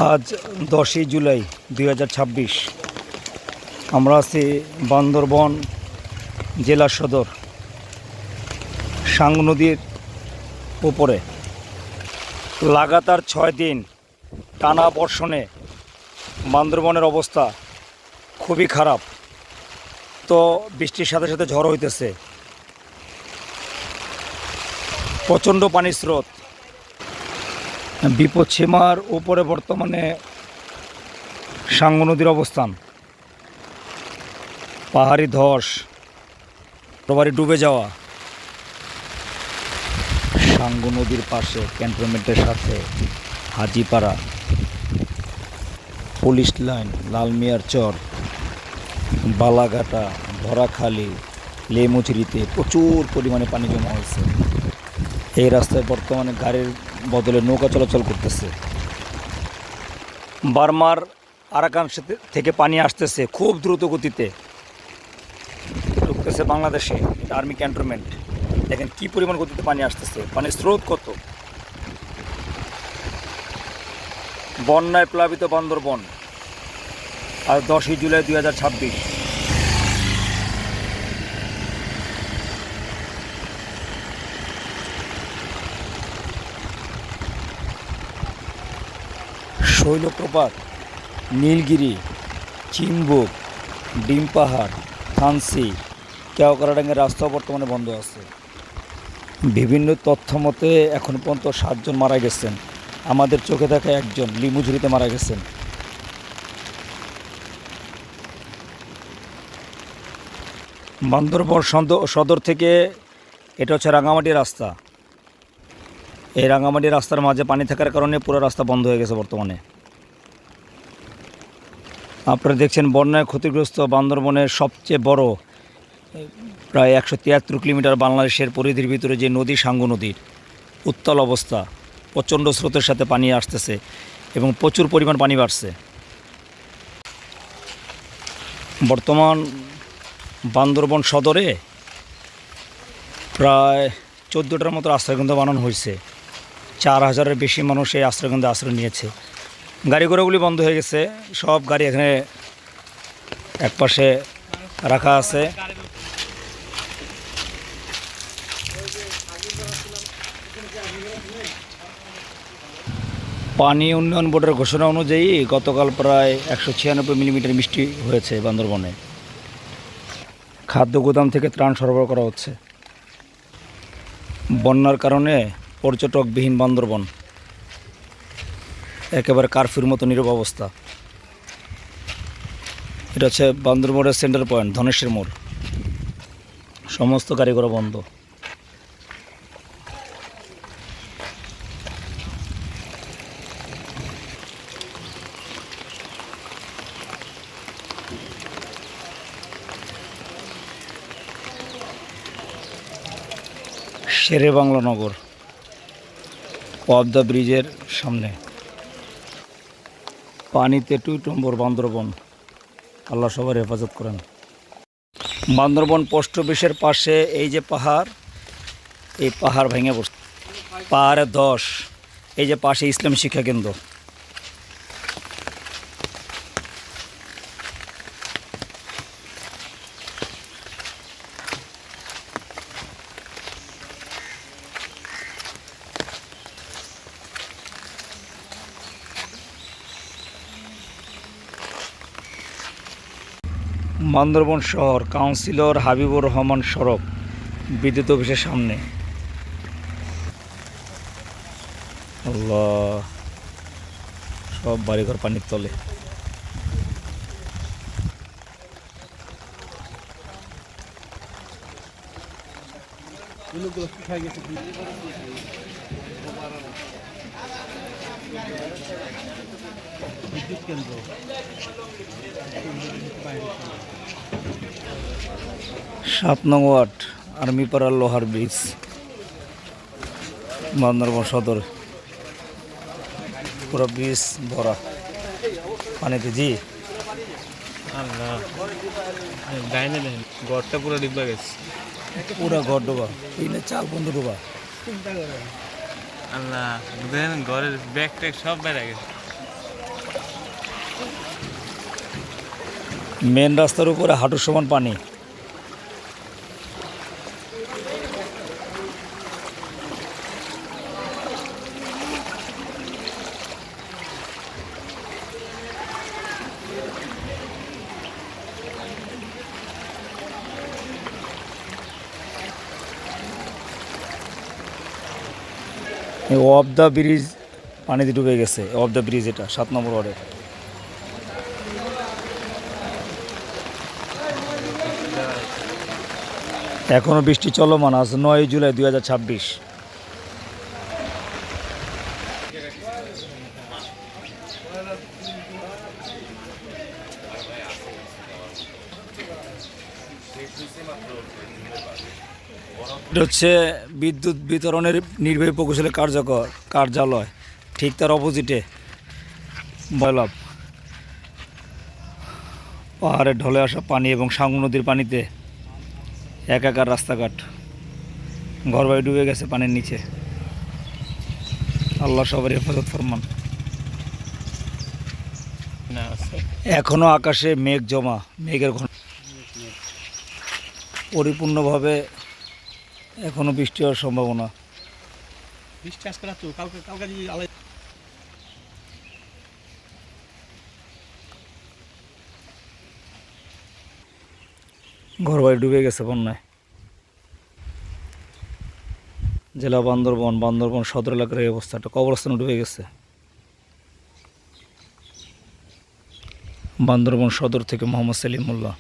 আজ 10ই জুলাই 2026। আমরা আছি বান্দরবন জেলা সদর সাঙ্গু নদীর উপরে। লাগাতার 6 দিন টানা বর্ষণে বান্দরবনের অবস্থা খুবই খারাপ। তো বৃষ্টির সাথে সাথে ঝড় হইতেছে, প্রচণ্ড পানির স্রোত। বিপদসীমার উপরে বর্তমানে সাঙ্গু নদীর অবস্থান। পাহাড়ি ধস, প্রবারে ডুবে যাওয়া। সাঙ্গু নদীর পাশে ক্যান্টনমেন্টের সাথে হাজিপাড়া, পুলিশ লাইন, লালমিয়ার চর, বালাঘাটা, ভরাখালী, লেমুচুরিতে প্রচুর পরিমাণে পানি জমা হয়েছে। এই রাস্তায় বর্তমানে গাড়ির বদলে নৌকা চলাচল করতেছে। বার্মার আরাকান থেকে পানি আসতেছে খুব দ্রুত গতিতে, ঢুকতেছে বাংলাদেশে। আর্মি ক্যান্টনমেন্ট, দেখেন কি পরিমাণ গতিতে পানি আসতেছে, পানির স্রোত কত। বন্যায় প্লাবিত বান্দরবন আর 10ই জুলাই 2026। শৈলপ্রপাত, নীলগিরি, চিনবুক, ডিম পাহাড়, থানসি, কেওয়াকাটাঙ্গের রাস্তাও বর্তমানে বন্ধ আছে। বিভিন্ন তথ্য মতে এখন পর্যন্ত 7 জন মারা গেছেন। আমাদের চোখে দেখা একজন লিমুঝুরিতে মারা গেছেন। বান্দরবন সদর থেকে এটা হচ্ছে রাঙামাটি রাস্তা। এই রাঙামাটি রাস্তার মাঝে পানি থাকার কারণে পুরো রাস্তা বন্ধ হয়ে গেছে বর্তমানে। আপনারা দেখছেন বন্যায় ক্ষতিগ্রস্ত বান্দরবনের সবচেয়ে বড়, প্রায় 173 কিলোমিটার বাংলাদেশের পরিধির ভিতরে যে নদী, সাঙ্গু নদীর উত্তাল অবস্থা। প্রচণ্ড স্রোতের সাথে পানি আসতেছে এবং প্রচুর পরিমাণ পানি বাড়ছে। বর্তমান বান্দরবন সদরে প্রায় 14টার মতো আশ্রয়কেন্দ্র বানানো হয়েছে। 4000-এর বেশি মানুষ এই আশ্রয়কেন্দ্রে আশ্রয় নিয়েছে। গাড়ি ঘোড়াগুলি বন্ধ হয়ে গেছে, সব গাড়ি এখানে একপাশে রাখা আছে। পানি উন্নয়ন বোর্ডের ঘোষণা অনুযায়ী গতকাল প্রায় 196 মিলিমিটার বৃষ্টি হয়েছে বান্দরবনে। খাদ্য গুদাম থেকে ত্রাণ সরবরাহ করা হচ্ছে। বন্যার কারণে পর্যটকবিহীন বান্দরবন একেবারে কারফিউর মতো নীরব অবস্থা। এটা হচ্ছে বান্দরবনের সেন্টার পয়েন্ট, ধনেশের মোড়। সমস্ত গাড়ি ঘোড়া বন্ধ। শেরে বাংলা নগর, পদ্মা ব্রিজের সামনে। পানিতে টুইটম্বর বান্দরবন। আল্লাহ সবার হেফাজত করেন। বান্দরবন পোস্ট অফিসের পাশে এই যে পাহাড়, এই পাহাড় ভেঙে পড়ছে। পাহাড়ে ধস। এই যে পাশে ইসলামী শিক্ষা কেন্দ্র। বান্দরবন শহর কাউন্সিলর হাবিবুর রহমান সড়ক, বিদ্যুৎ অফিসের সামনে। আল্লাহ, সব বাড়িঘর পানির তলে। বিদ্যুৎ কেন্দ্র 7 নং ওয়ার্ড, আর্মিপাড়ার লোহার ব্রিজ, বান্দরবন সদর। পুরো ব্রিজ ভরা পানিতে। জি আল্লাহ, ডাইনে দেখেন ঘরটা পুরো ডিব্বা গেছে, পুরো ঘর ডোবা। এই না চাল বন্ধ ডোবা। আল্লাহ দেখেন ঘরের ব্যাগ ট্যাগ সব বেড়ে গেছে। মেন রাস্তার উপরে হাঁটুর সমান পানি। অফ দ্য ব্রিজ পানিতে ডুবে গেছে। অফ দ্য ব্রিজ, এটা 7 নম্বর ওয়ার্ডের। এখনও বৃষ্টি চলমান, আজ 9 জুলাই 2026। এটা হচ্ছে বিদ্যুৎ বিতরণের নির্বাহী প্রকৌশলের কার্যালয়, ঠিক তার অপোজিটে বয়লাভ। পাহাড়ে ঢলে আসা পানি এবং সাঙ্গু নদীর পানিতে একাকার রাস্তাঘাট, ঘরবাড়ি ডুবে গেছে পানির নিচে। আল্লাহ সবার হেফাজত ফরমান। না আছে এখনো আকাশে মেঘ জমা, মেঘের ঘন পরিপূর্ণভাবে এখনো বৃষ্টি হওয়ার সম্ভাবনা। বৃষ্টি আজকে রাত কালকে কালকে যদি আলাই ঘরবাড়ি ডুবে গেছে বন্যায়। জেলা বান্দরবন সদর এলাকার এই অবস্থাটা, কবরস্থানে ডুবে গেছে। বান্দরবন সদর থেকে মোহাম্মদ সেলিম মোল্লা।